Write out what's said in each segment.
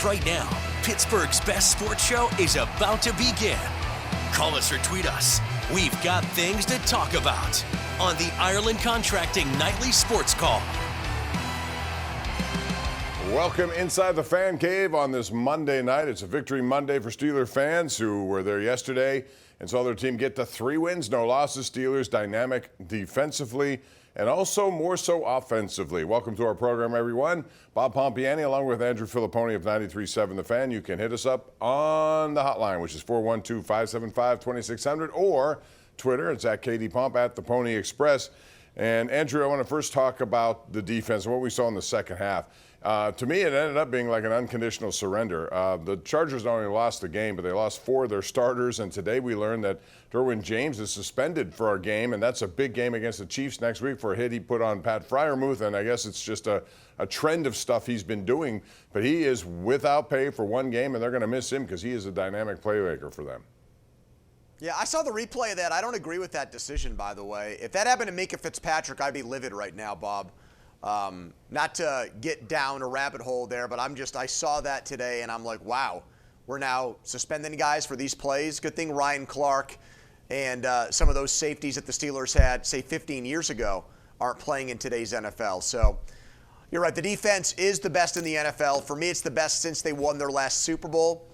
right now. Pittsburgh's best sports show is about to begin. Call us or tweet us. We've got things to talk about on the Ireland Contracting Nightly Sports Call. Welcome inside the Fan Cave on this Monday night. It's a victory Monday for Steeler fans who were there yesterday and saw their team get to 3 wins, no losses. Steelers dynamic defensively and also more so offensively. Welcome to our program, everyone. Bob Pompeani along with Andrew Fillipponi of 93.7 The Fan. You can hit us up on the hotline, which is 412-575-2600, or Twitter. It's at KDPomp, at the Pony Express. And Andrew, I want to first talk about the defense and what we saw in the second half. To me, it ended up being like an unconditional surrender. The Chargers not only lost the game, but they lost 4 of their starters. And today we learned that Derwin James is suspended for our game, and that's a big game against the Chiefs next week for a hit he put on Pat Freiermuth. And I guess it's just a trend of stuff he's been doing. But he is without pay for 1 game, and they're going to miss him because he is a dynamic playmaker for them. Yeah, I saw the replay of that. I don't agree with that decision, by the way. If that happened to Minkah Fitzpatrick, I'd be livid right now, Bob. Not to get down a rabbit hole there, but I saw that today, and I'm like, wow, we're now suspending guys for these plays. Good thing Ryan Clark and some of those safeties that the Steelers had, say, 15 years ago, aren't playing in today's NFL. So you're right. The defense is the best in the NFL. For me, it's the best since they won their last Super Bowl.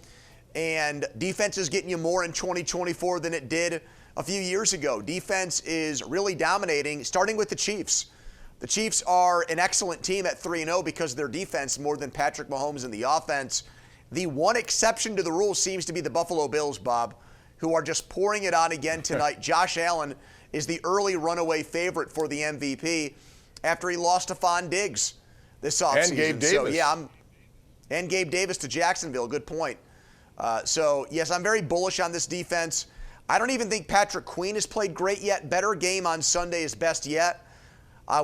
And defense is getting you more in 2024 than it did a few years ago. Defense is really dominating, starting with the Chiefs. The Chiefs are an excellent team at 3-0 because of their defense more than Patrick Mahomes and the offense. The one exception to the rule seems to be the Buffalo Bills, Bob, who are just pouring it on again tonight. Josh Allen is the early runaway favorite for the MVP after he lost to Stephon Diggs this offseason. And Gabe Davis. So, and Gabe Davis to Jacksonville. Good point. So, yes, I'm very bullish on this defense. I don't even think Patrick Queen has played great yet. Better game on Sunday is best yet.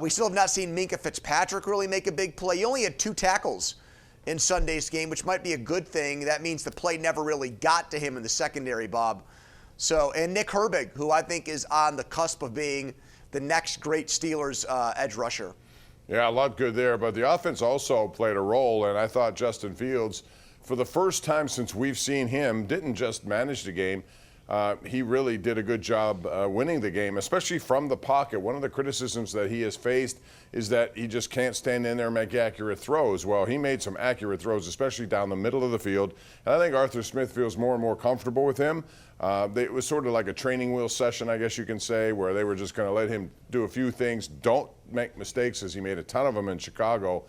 We still have not seen Minkah Fitzpatrick really make a big play. He only had 2 tackles in Sunday's game, which might be a good thing. That means the play never really got to him in the secondary, Bob. So, and Nick Herbig, who I think is on the cusp of being the next great Steelers edge rusher. Yeah, a lot good there. But the offense also played a role, and I thought Justin Fields, for the first time since we've seen him, didn't just manage the game. He really did a good job winning the game, especially from the pocket. One of the criticisms that he has faced is that he just can't stand in there and make accurate throws. Well, he made some accurate throws, especially down the middle of the field. And I think Arthur Smith feels more and more comfortable with him. It was sort of like a training wheel session, I guess you can say, where they were just going to let him do a few things. Don't make mistakes, as he made a ton of them in Chicago.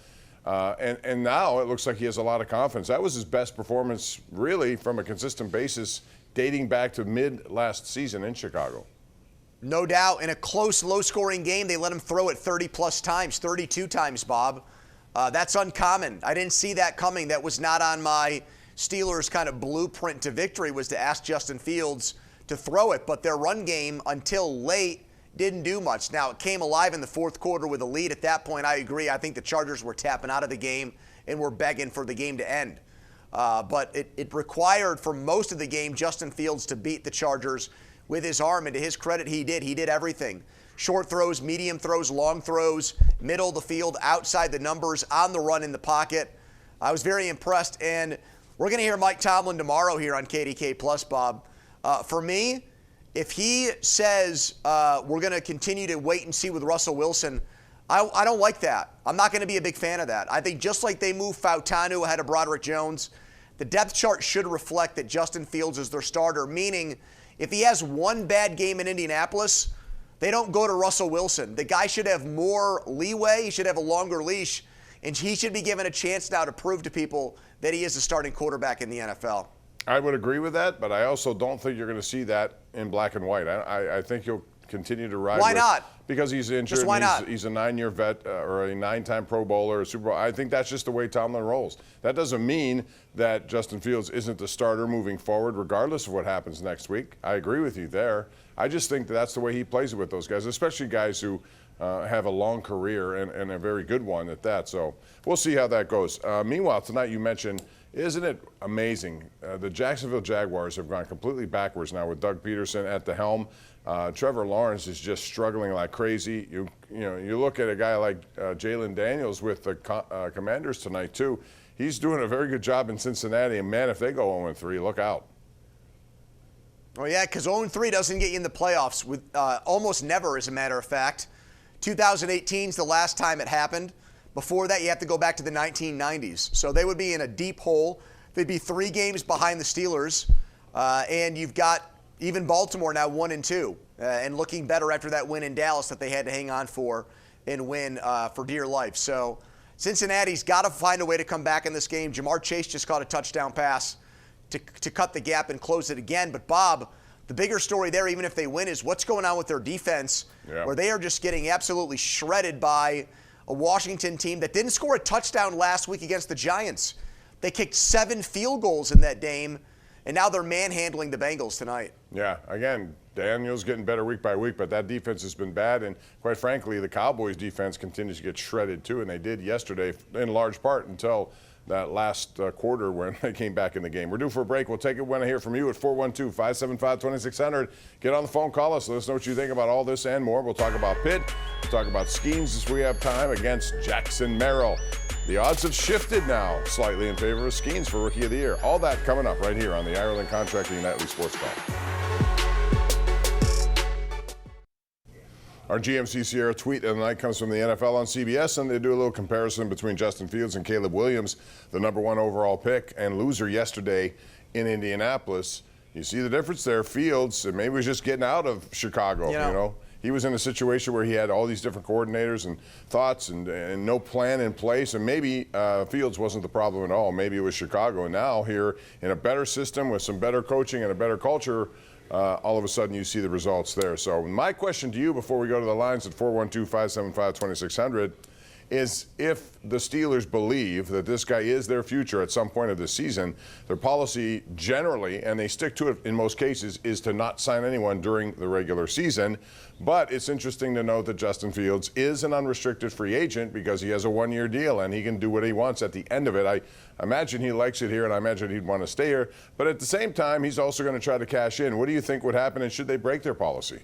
And now it looks like he has a lot of confidence. That was his best performance, really, from a consistent basis, dating back to mid-last season in Chicago. No doubt. In a close, low-scoring game, they let him throw it 30-plus times, 32 times, Bob. That's uncommon. I didn't see that coming. That was not on my Steelers kind of blueprint to victory, was to ask Justin Fields to throw it. But their run game, until late, didn't do much. Now, it came alive in the fourth quarter with a lead. At that point, I agree. I think the Chargers were tapping out of the game and were begging for the game to end. But it required, for most of the game, Justin Fields to beat the Chargers with his arm. And to his credit, he did. He did everything. Short throws, medium throws, long throws, middle of the field, outside the numbers, on the run in the pocket. I was very impressed. And we're going to hear Mike Tomlin tomorrow here on KDK+, Bob. For me, if he says we're going to continue to wait and see with Russell Wilson, I don't like that. I'm not going to be a big fan of that. I think just like they moved Fautanu ahead of Broderick Jones, the depth chart should reflect that Justin Fields is their starter, meaning if he has one bad game in Indianapolis, they don't go to Russell Wilson. The guy should have more leeway. He should have a longer leash, and he should be given a chance now to prove to people that he is a starting quarterback in the NFL. I would agree with that, but I also don't think you're going to see that in black and white. I think you'll continue to ride. Why not? Because he's injured. Just why not? He's a 9-year vet or a 9-time Pro Bowler, a Super Bowl. I think that's just the way Tomlin rolls. That doesn't mean that Justin Fields isn't the starter moving forward, regardless of what happens next week. I agree with you there. I just think that's the way he plays it with those guys, especially guys who have a long career and a very good one at that. So we'll see how that goes. Meanwhile, tonight you mentioned, isn't it amazing? The Jacksonville Jaguars have gone completely backwards now with Doug Peterson at the helm. Trevor Lawrence is just struggling like crazy. You look at a guy like Jaylen Daniels with the Commanders tonight too. he's doing a very good job in Cincinnati. And, man, if they go 0-3, look out. Oh, yeah, because 0-3 doesn't get you in the playoffs, with almost never, as a matter of fact. 2018 is the last time it happened. Before that, you have to go back to the 1990s. So they would be in a deep hole. They'd be 3 games behind the Steelers. And you've got even Baltimore now 1-2, and looking better after that win in Dallas that they had to hang on for and win for dear life. So Cincinnati's got to find a way to come back in this game. Jamar Chase just caught a touchdown pass to cut the gap and close it again. But, Bob, the bigger story there, even if they win, is what's going on with their defense, where they are just getting absolutely shredded by a Washington team that didn't score a touchdown last week against the Giants. They kicked 7 field goals in that game, and now they're manhandling the Bengals tonight. Yeah, again, Daniels getting better week by week, but that defense has been bad. And quite frankly, the Cowboys defense continues to get shredded too, and they did yesterday in large part until that last quarter when they came back in the game. We're due for a break. We'll take it when I hear from you at 412-575-2600. Get on the phone, call us. Let us know what you think about all this and more. We'll talk about Pitt. We'll talk about Skeens as we have time against Jackson Merrill. The odds have shifted now slightly in favor of Skeens for Rookie of the Year. All that coming up right here on the Ireland Contracting Nightly Sports Call. Our GMC Sierra tweet of the night comes from the NFL on CBS, and they do a little comparison between Justin Fields and Caleb Williams, the #1 overall pick and loser yesterday in Indianapolis. You see the difference there. Fields, maybe was just getting out of Chicago, you know. He was in a situation where he had all these different coordinators and thoughts and no plan in place, and maybe Fields wasn't the problem at all. Maybe it was Chicago. And now here in a better system with some better coaching and a better culture, all of a sudden you see the results there. So my question to you before we go to the lines at 412-575-2600 is, if the Steelers believe that this guy is their future at some point of this season, their policy generally, and they stick to it in most cases, is to not sign anyone during the regular season. But it's interesting to note that Justin Fields is an unrestricted free agent because he has a 1-year deal and he can do what he wants at the end of it. I imagine he likes it here, and I imagine he'd want to stay here. But at the same time, he's also going to try to cash in. What do you think would happen, and should they break their policy?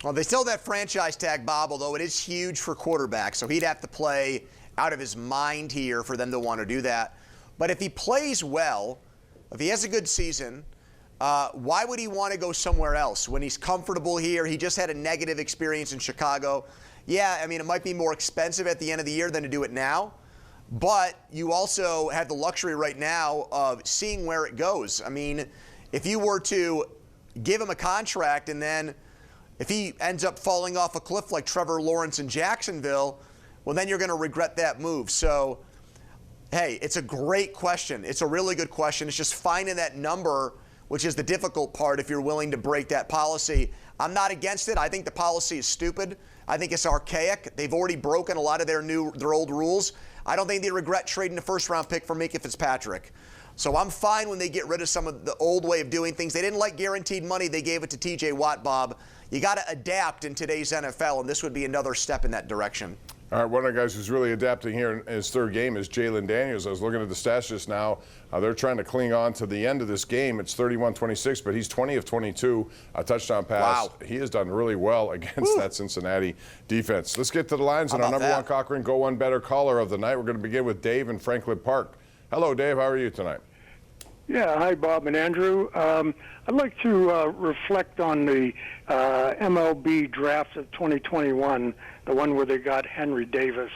Well, they still have that franchise tag, Bob, although it is huge for quarterbacks. So he'd have to play out of his mind here for them to want to do that. But if he plays well, if he has a good season, why would he want to go somewhere else when he's comfortable here? He just had a negative experience in Chicago. Yeah, I mean, it might be more expensive at the end of the year than to do it now. But you also have the luxury right now of seeing where it goes. I mean, if you were to give him a contract and then if he ends up falling off a cliff like Trevor Lawrence in Jacksonville, well, then you're going to regret that move. So, hey, it's a great question. It's a really good question. It's just finding that number, which is the difficult part if you're willing to break that policy. I'm not against it. I think the policy is stupid. I think it's archaic. They've already broken a lot of their old rules. I don't think they regret trading the first-round pick for Minka Fitzpatrick. So I'm fine when they get rid of some of the old way of doing things. They didn't like guaranteed money. They gave it to T.J. Watt, Bob. You got to adapt in today's NFL, and this would be another step in that direction. All right, one of the guys who's really adapting here in his third game is Jaylen Daniels. I was looking at the stats just now. They're trying to cling on to the end of this game. It's 31-26, but he's 20 of 22, a touchdown pass. Wow. He has done really well against that Cincinnati defense. Let's get to the lines, and our #1 Cochrane Go One Better caller of the night. We're going to begin with Dave in Franklin Park. Hello, Dave. How are you tonight? Yeah, hi, Bob and Andrew. I'd like to reflect on the MLB draft of 2021, the one where they got Henry Davis.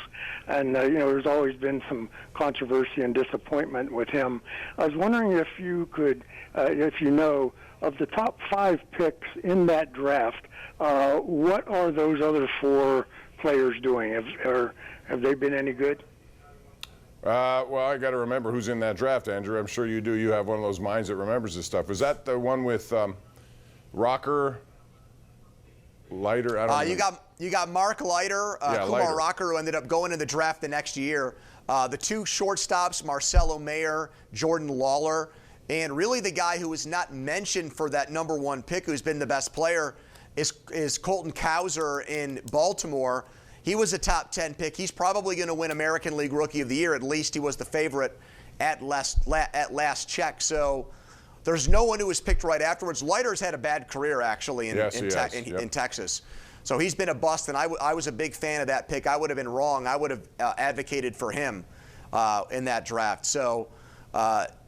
And, there's always been some controversy and disappointment with him. I was wondering if you could, if you know, of the top 5 picks in that draft, what are those other 4 players doing? Have they been any good? Well, I got to remember who's in that draft, Andrew. I'm sure you do. You have one of those minds that remembers this stuff. Was that the one with Rocker, Leiter? I don't know. You got Mark Leiter, Kumar Rocker, who ended up going in the draft the next year. The 2 shortstops, Marcelo Mayer, Jordan Lawler, and really the guy who was not mentioned for that #1 pick, who's been the best player, is Colton Cowser in Baltimore. He was a top 10 pick. He's probably going to win American League Rookie of the Year. At least he was the favorite at last check. So there's no one who was picked right afterwards. Leiter's had a bad career, actually, in Texas. So he's been a bust, and I was a big fan of that pick. I would have been wrong. I would have advocated for him. in that draft. So,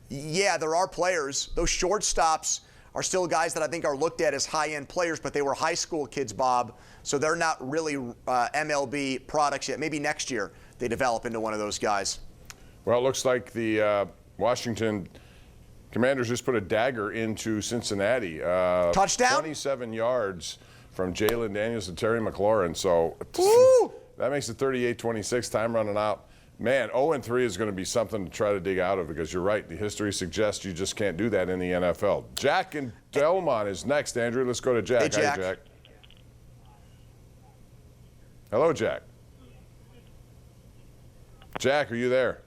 yeah, there are players. Those shortstops are still guys that I think are looked at as high-end players, but they were high school kids, Bob, so they're not really MLB products yet. Maybe next year they develop into one of those guys. Well, it looks like the Washington Commanders just put a dagger into Cincinnati. Touchdown? 27 yards from Jaylen Daniels and Terry McLaurin. So that makes it 38-26, time running out. Man, 0-3 is going to be something to try to dig out of because you're right. The history suggests you just can't do that in the NFL. Jack in Delmont is next, Andrew. Let's go to Jack. Hey, Jack. Hi, Jack. Hello, Jack. Jack, are you there?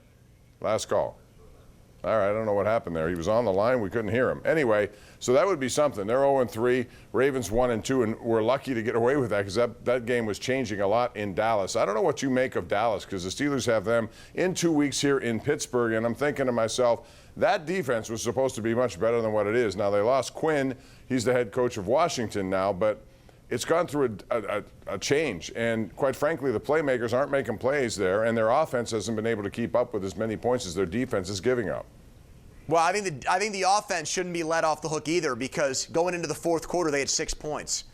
Last call. All right, I don't know what happened there. He was on the line. We couldn't hear him. Anyway, so that would be something. They're 0-3. Ravens 1-2, and we're lucky to get away with that because that game was changing a lot in Dallas. I don't know what you make of Dallas because the Steelers have them in 2 weeks here in Pittsburgh, and I'm thinking to myself, that defense was supposed to be much better than what it is. Now, they lost Quinn. He's the head coach of Washington now, but it's gone through a change. And quite frankly, the playmakers aren't making plays there, and their offense hasn't been able to keep up with as many points as their defense is giving up. Well, I think the offense shouldn't be let off the hook either because going into the fourth quarter, they had 6 points.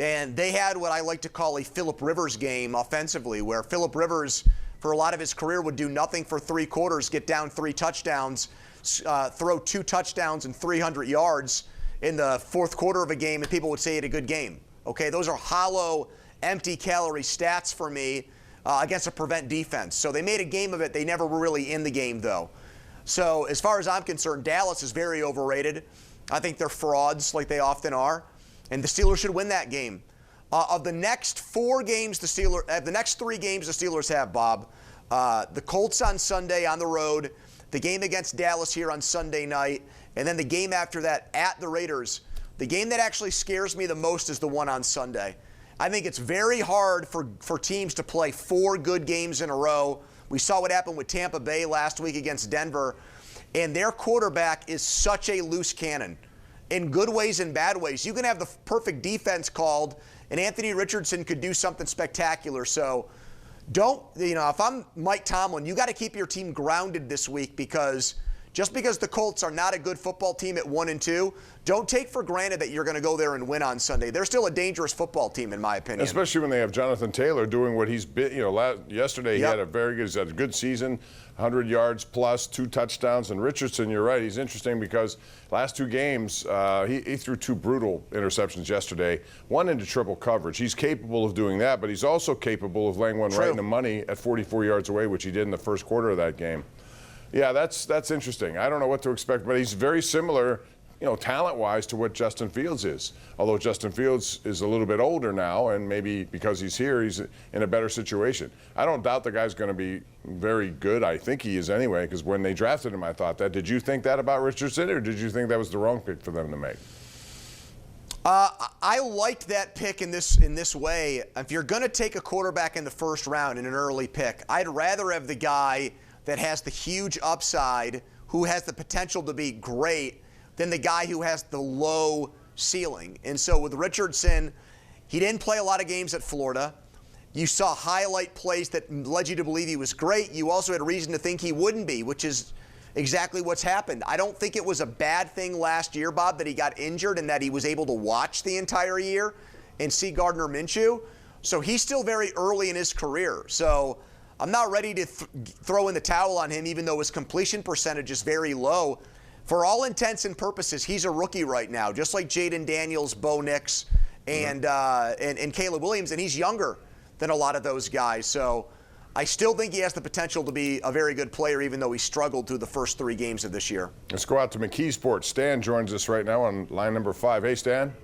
And they had what I like to call a Phillip Rivers game offensively, where Phillip Rivers, for a lot of his career, would do nothing for 3 quarters, get down 3 touchdowns, throw 2 touchdowns and 300 yards in the fourth quarter of a game, and people would say he had a good game. Okay, those are hollow, empty calorie stats for me against a prevent defense. So they made a game of it. They never were really in the game, though. So as far as I'm concerned, Dallas is very overrated. I think they're frauds like they often are. And the Steelers should win that game. Of the next 4 games, the next 3 games the Steelers have, Bob, the Colts on Sunday on the road, the game against Dallas here on Sunday night, and then the game after that at the Raiders. The game that actually scares me the most is the one on Sunday. I think it's very hard for teams to play 4 good games in a row. We saw what happened with Tampa Bay last week against Denver, and their quarterback is such a loose cannon in good ways and bad ways. You can have the perfect defense called, and Anthony Richardson could do something spectacular. So if I'm Mike Tomlin, you got to keep your team grounded this week because just because the Colts are not a good football team at 1-2, don't take for granted that you're going to go there and win on Sunday. They're still a dangerous football team, in my opinion. Especially when they have Jonathan Taylor doing what he's been. Yesterday he had a good season, 100 yards plus, 2 touchdowns. And Richardson, you're right, he's interesting because last 2 games he threw 2 brutal interceptions yesterday, 1 into triple coverage. He's capable of doing that, but he's also capable of laying one right in the money at 44 yards away, which he did in the first quarter of that game. Yeah, that's interesting. I don't know what to expect, but he's very similar, talent-wise to what Justin Fields is. Although Justin Fields is a little bit older now, and maybe because he's here, he's in a better situation. I don't doubt the guy's going to be very good. I think he is anyway, because when they drafted him, I thought that. Did you think that about Richardson, or did you think that was the wrong pick for them to make? I liked that pick in this way. If you're going to take a quarterback in the first round in an early pick, I'd rather have the guy that has the huge upside, who has the potential to be great, than the guy who has the low ceiling. And so with Richardson, he didn't play a lot of games at Florida. You saw highlight plays that led you to believe he was great. You also had reason to think he wouldn't be, which is exactly what's happened. I don't think it was a bad thing last year, Bob, that he got injured and that he was able to watch the entire year and see Gardner Minshew. So he's still very early in his career. So I'm not ready to throw in the towel on him, even though his completion percentage is very low. For all intents and purposes, he's a rookie right now, just like Jaylen Daniels, Bo Nix, and Caleb Williams, and he's younger than a lot of those guys. So I still think he has the potential to be a very good player, even though he struggled through the first 3 games of this year. Let's go out to McKeesport. Stan joins us right now on line number 5. Hey, Stan.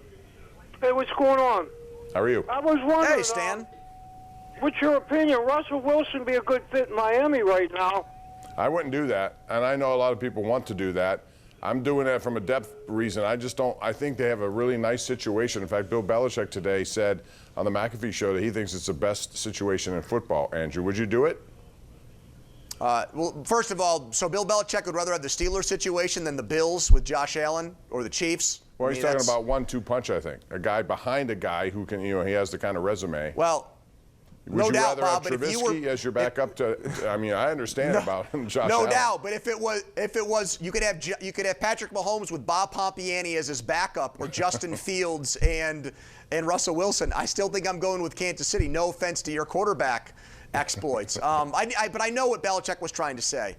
Hey, what's going on? How are you? I was wondering, Hey, Stan. What's your opinion? Russell Wilson be a good fit in Miami right now? I wouldn't do that, and I know a lot of people want to do that. I'm doing that from a depth reason. I just don't. I think they have a really nice situation. In fact, Bill Belichick today said on the McAfee show that he thinks it's the best situation in football. Andrew, would you do it? Well, first of all, so Bill Belichick would rather have the Steelers situation than the Bills with Josh Allen or the Chiefs? Well, he's talking about 1-2 punch, I think. A guy behind a guy who can, he has the kind of resume. Well, Would No you doubt, rather Bob, have but if you Trubisky were- as your backup to? I mean, I understand about Josh No Allen. doubt, but if it was, you could have Patrick Mahomes with Bob Pompeani as his backup, or Justin Fields and Russell Wilson. I still think I'm going with Kansas City. No offense to your quarterback exploits, but I know what Belichick was trying to say.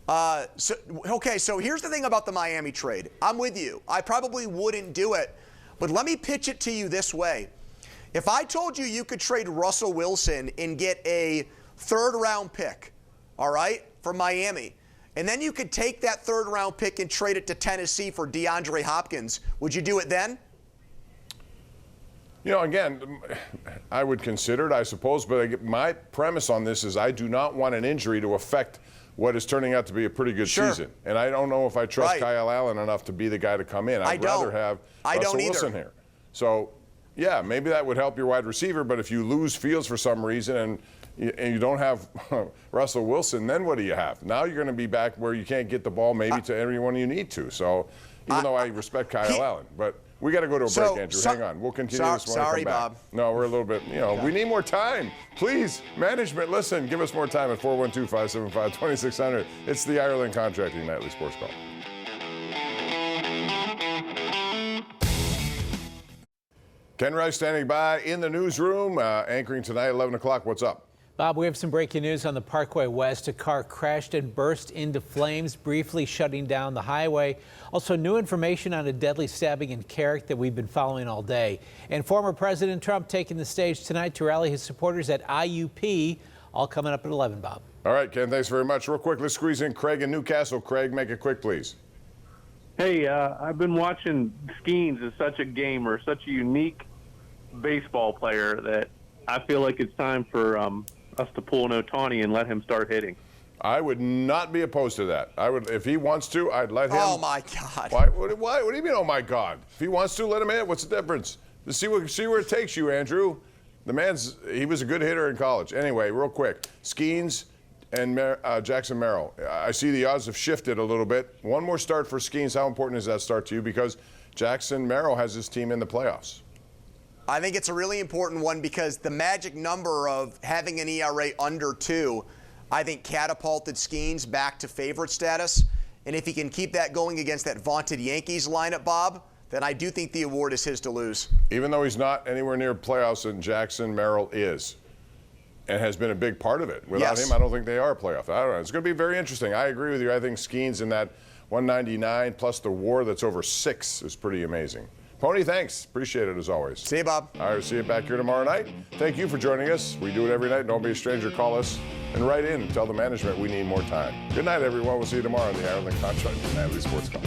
So here's the thing about the Miami trade. I'm with you. I probably wouldn't do it, but let me pitch it to you this way. If I told you could trade Russell Wilson and get a third-round pick, all right, for Miami, and then you could take that third-round pick and trade it to Tennessee for DeAndre Hopkins, would you do it then? You know, again, I would consider it, I suppose, but my premise on this is I do not want an injury to affect what is turning out to be a pretty good season. And I don't know if I trust Kyle Allen enough to be the guy to come in. I'd rather have Russell Wilson here. So, yeah, maybe that would help your wide receiver, but if you lose Fields for some reason and you don't have Russell Wilson, then what do you have? Now you're going to be back where you can't get the ball maybe to everyone you need to. So, even though I respect Kyle Allen, but we got to go to a break, Andrew. Hang on. We'll continue this when we come back. Bob. No, we're a little bit, we need more time. Please, management, listen, give us more time at 412-575-2600. It's the Ireland Contracting Nightly Sports Call. Ken Rice standing by in the newsroom, anchoring tonight, 11 o'clock. What's up? Bob, we have some breaking news on the Parkway West. A car crashed and burst into flames, briefly shutting down the highway. Also, new information on a deadly stabbing in Carrick that we've been following all day. And former President Trump taking the stage tonight to rally his supporters at IUP. All coming up at 11, Bob. All right, Ken, thanks very much. Real quick, let's squeeze in Craig in Newcastle. Craig, make it quick, please. Hey, I've been watching Skeens as such a gamer, such a unique baseball player that I feel like it's time for us to pull an Ohtani and let him start hitting. I would not be opposed to that. I would, if he wants to, I'd let him. Oh my God! Why? What do you mean? Oh my God! If he wants to, let him hit. What's the difference? See where it takes you, Andrew. He was a good hitter in college. Anyway, real quick, Skeens and Jackson Merrill. I see the odds have shifted a little bit. One more start for Skeens. How important is that start to you? Because Jackson Merrill has his team in the playoffs. I think it's a really important one because the magic number of having an ERA under 2, I think catapulted Skeens back to favorite status. And if he can keep that going against that vaunted Yankees lineup, Bob, then I do think the award is his to lose. Even though he's not anywhere near playoffs, and Jackson Merrill is, and has been a big part of it. Without him, I don't think they are a playoff. I don't know. It's going to be very interesting. I agree with you. I think Skeens in that 199 plus the WAR that's over 6 is pretty amazing. Pony, thanks. Appreciate it as always. See you, Bob. All right, see you back here tomorrow night. Thank you for joining us. We do it every night. Don't be a stranger. Call us and write in and tell the management we need more time. Good night, everyone. We'll see you tomorrow on the Ireland Contracting Nightly Sports Call.